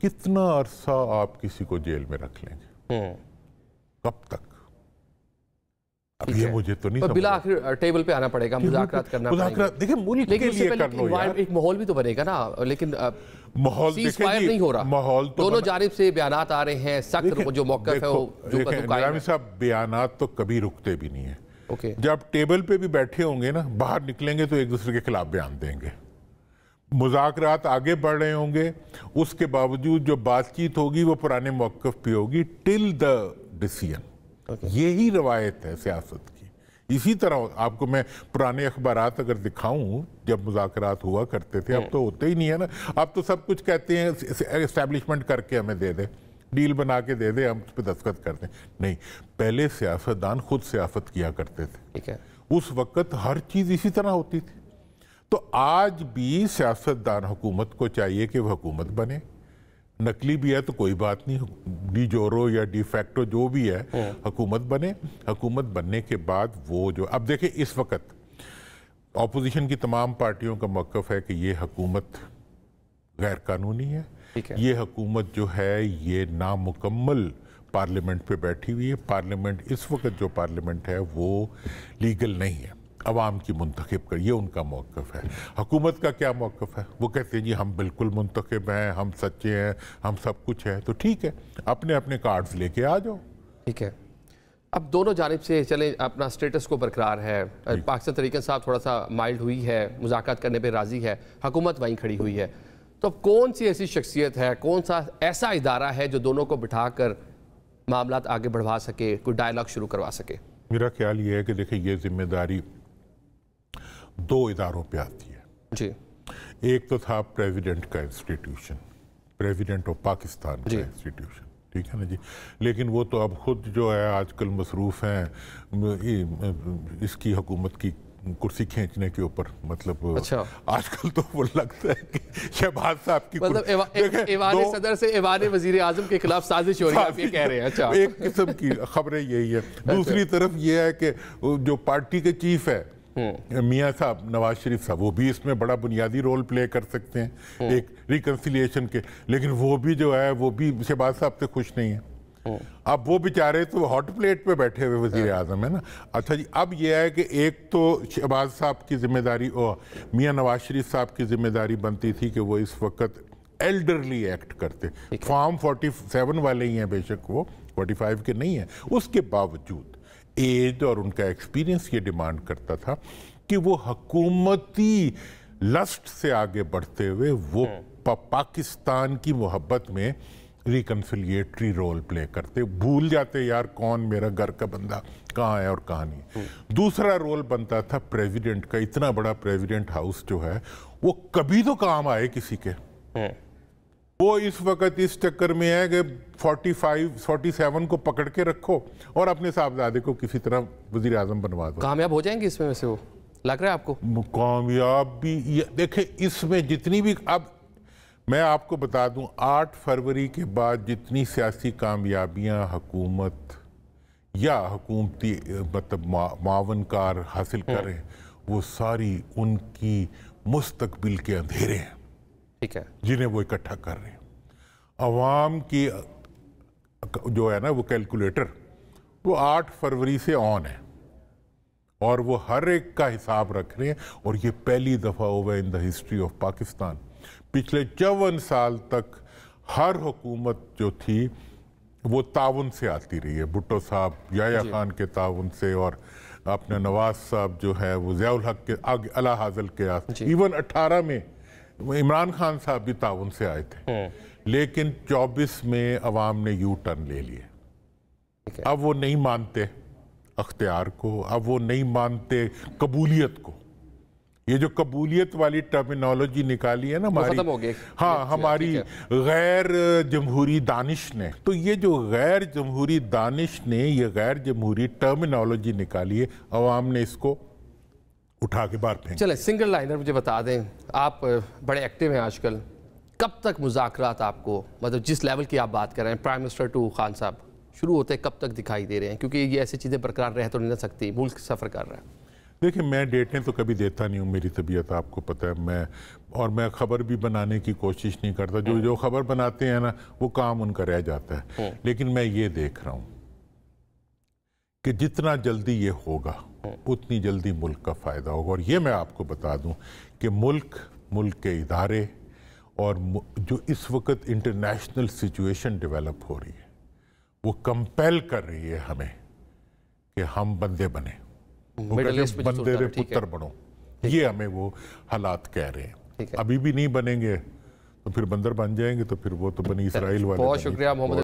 कितना अरसा आप किसी को जेल में रख लेंगे, कब तक? अब ये मुझे तो नहीं समझ। बिला आखिर टेबल पे आना पड़ेगा, मुज़ाकरात करना पड़ेगा। देखिए मुल्क के लिए कर लो यार, एक माहौल भी तो बनेगा ना, लेकिन माहौल सीज़फायर नहीं हो रहा। माहौल तो दोनों जानिब से बयानात आ रहे हैं, सख्त जो मौक़िफ़ है वो निज़ामी साहब, बयानात तो कभी रुकते भी नहीं है। ओके, जब टेबल पे भी बैठे होंगे ना, बाहर निकलेंगे तो एक दूसरे के खिलाफ बयान देंगे। मुज़ाकरात आगे बढ़ रहे होंगे, उसके बावजूद जो बातचीत होगी वो पुराने मौक़िफ़ पे होगी टिल द डिसीजन। यही रवायत है सियासत की। इसी तरह आपको मैं पुराने अखबारात अगर दिखाऊं, जब मुज़ाकरात हुआ करते थे, अब तो होते ही नहीं है ना। अब तो सब कुछ कहते हैं एस्टैब्लिशमेंट करके हमें दे दे, डील बना के दे दे, हम उस पर दस्तखत कर दें। नहीं, पहले सियासतदान खुद सियासत किया करते थे। ठीक है, उस वक्त हर चीज़ इसी तरह होती थी। तो आज भी सियासतदान हुकूमत को चाहिए कि वह हुकूमत बने। नकली भी है तो कोई बात नहीं, डी जोरो या डी फैक्टो जो भी है, हुकूमत बने। हुकूमत बनने के बाद वो जो अब देखिए, इस वक्त ऑपोजिशन की तमाम पार्टियों का मौक़िफ़ है कि ये हुकूमत गैर कानूनी है, ये हुकूमत जो है ये नामुकम्मल पार्लियामेंट पे बैठी हुई है। पार्लियामेंट इस वक्त जो पार्लियामेंट है वो लीगल नहीं है, अवाम की मुंतखब कर, ये उनका मौक़िफ़ है। हुकूमत का क्या मौक़िफ़ है? वो कहते हैं जी हम बिल्कुल मुंतखब हैं, हम सच्चे हैं, हम सब कुछ है। तो ठीक है, अपने अपने कार्ड्स लेके आ जाओ। ठीक है, अब दोनों जानिब से चले, अपना स्टेटस को बरकरार है। पाकिस्तान तहरीक इंसाफ थोड़ा सा माइल्ड हुई है, मुज़ाकरात करने पे राज़ी है, हुकूमत वहीं खड़ी हुई है। तो अब कौन सी ऐसी शख्सियत है, कौन सा ऐसा इदारा है जो दोनों को बिठा कर मामलात आगे बढ़वा सके, कोई डायलॉग शुरू करवा सके? मेरा ख्याल ये है कि देखिए, ये जिम्मेदारी दो इदारों पे आती है जी। एक तो था प्रेसिडेंट का इंस्टीट्यूशन, प्रेसिडेंट ऑफ पाकिस्तान का इंस्टीट्यूशन, ठीक है ना जी। लेकिन वो तो अब खुद जो है आजकल मसरूफ़ हैं इसकी हुकूमत की कुर्सी खींचने के ऊपर। मतलब अच्छा, आजकल तो वो लगता है कि शहबाज साहब की मतलब ऐवान सदर से ऐवान वज़ीर आज़म के खिलाफ साजिश हो रही है, आप ये कह रहे हैं? अच्छा, एक किस्म की खबरें यही है। दूसरी तरफ ये है कि जो पार्टी के चीफ है मियाँ साहब, नवाज शरीफ साहब, वो भी इसमें बड़ा बुनियादी रोल प्ले कर सकते हैं एक रिकन्सिलिएशन के। लेकिन वो भी जो है वो भी शहबाज साहब से खुश नहीं है। अब वो बेचारे तो हॉट प्लेट पे बैठे हुए वजीर आजम है ना। अच्छा जी, अब ये है कि एक तो शहबाज साहब की जिम्मेदारी और मियाँ नवाज शरीफ साहब की जिम्मेदारी बनती थी कि वो इस वक्त एल्डरली एक्ट करते। फॉर्म 47 वाले ही हैं, बेशक वो 45 के नहीं है, उसके बावजूद एज और उनका एक्सपीरियंस ये डिमांड करता था कि वो हुकूमती लस्ट से आगे बढ़ते हुए वो पाकिस्तान की मोहब्बत में रिकन्सिलिएटरी रोल प्ले करते, भूल जाते यार कौन मेरा घर का बंदा कहाँ है और कहाँ नहीं। दूसरा रोल बनता था प्रेसिडेंट का। इतना बड़ा प्रेसिडेंट हाउस जो है वो कभी तो काम आए किसी के। वो इस वक्त इस चक्कर में है कि 47 को पकड़ के रखो और अपने साहबजादे को किसी तरह वजीर आजम बनवा दो। कामयाब हो जाएंगे इसमें? वैसे वो लग रहा है आपको कामयाब भी? देखे, इसमें जितनी भी, अब मैं आपको बता दूं, 8 फरवरी के बाद जितनी सियासी कामयाबियां हुकूमत या हुकूमती मतलब मावनकार हासिल करें, वो सारी उनकी मुस्तकबिल के अंधेरे हैं, ठीक है, जिन्हें वो इकट्ठा कर रहे हैं। अवाम की जो है ना वो कैलकुलेटर, वो 8 फरवरी से ऑन है और वो हर एक का हिसाब रख रहे हैं। और ये पहली दफ़ा हुआ in the history of Pakistan. पिछले 54 साल तक हर हुकूमत जो थी वो ताउन से आती रही है। भुट्टो साहब याया खान के ताउन से, और अपने नवाज साहब जो है वो ज़ियाउल हक के आगे अला हाज़ल के आस। इवन 18 में इमरान खान साहब भी ताउन से आए थे। लेकिन 24 में अवाम ने यू टर्न ले लिए। अब वो नहीं मानते अख्तियार को, अब वो नहीं मानते कबूलियत को। ये जो कबूलियत वाली टर्मिनोलॉजी निकाली है ना हमारी, हाँ, हमारी गैर जमहूरी दानिश ने, तो ये जो गैर जमहूरी दानिश ने ये गैर जमहूरी टर्मिनोलॉजी निकाली है, अवाम ने इसको उठा के बाहर फेंक। चले, सिंगल लाइनर मुझे बता दें, आप बड़े एक्टिव हैं आजकल, कब तक मुज़ाकरात आपको, मतलब जिस लेवल की आप बात कर रहे हैं, प्राइम मिनिस्टर टू खान साहब, शुरू होते कब तक दिखाई दे रहे हैं? क्योंकि ये ऐसी चीज़ें बरकरार रह तो नहीं सकती, मुल्क सफ़र कर रहा है। देखिए, मैं डेटें तो कभी देता नहीं हूँ, मेरी तबीयत आपको पता है। मैं खबर भी बनाने की कोशिश नहीं करता। जो खबर बनाते हैं ना, वो काम उनका रह जाता है। लेकिन मैं ये देख रहा हूँ कि जितना जल्दी ये होगा उतनी जल्दी मुल्क का फ़ायदा होगा। और ये मैं आपको बता दूं कि मुल्क के इदारे और जो इस वक्त इंटरनेशनल सिचुएशन डेवलप हो रही है, वो कंपेल कर रही है हमें कि हम बंदे बने, बंदे रे पुत्र बनो। ये हमें वो हालात कह रहे हैं। अभी भी नहीं बनेंगे तो फिर बंदर बन जाएंगे, तो फिर वो तो बनी इसराइल वाले। बहुत शुक्रिया मोहम्मद।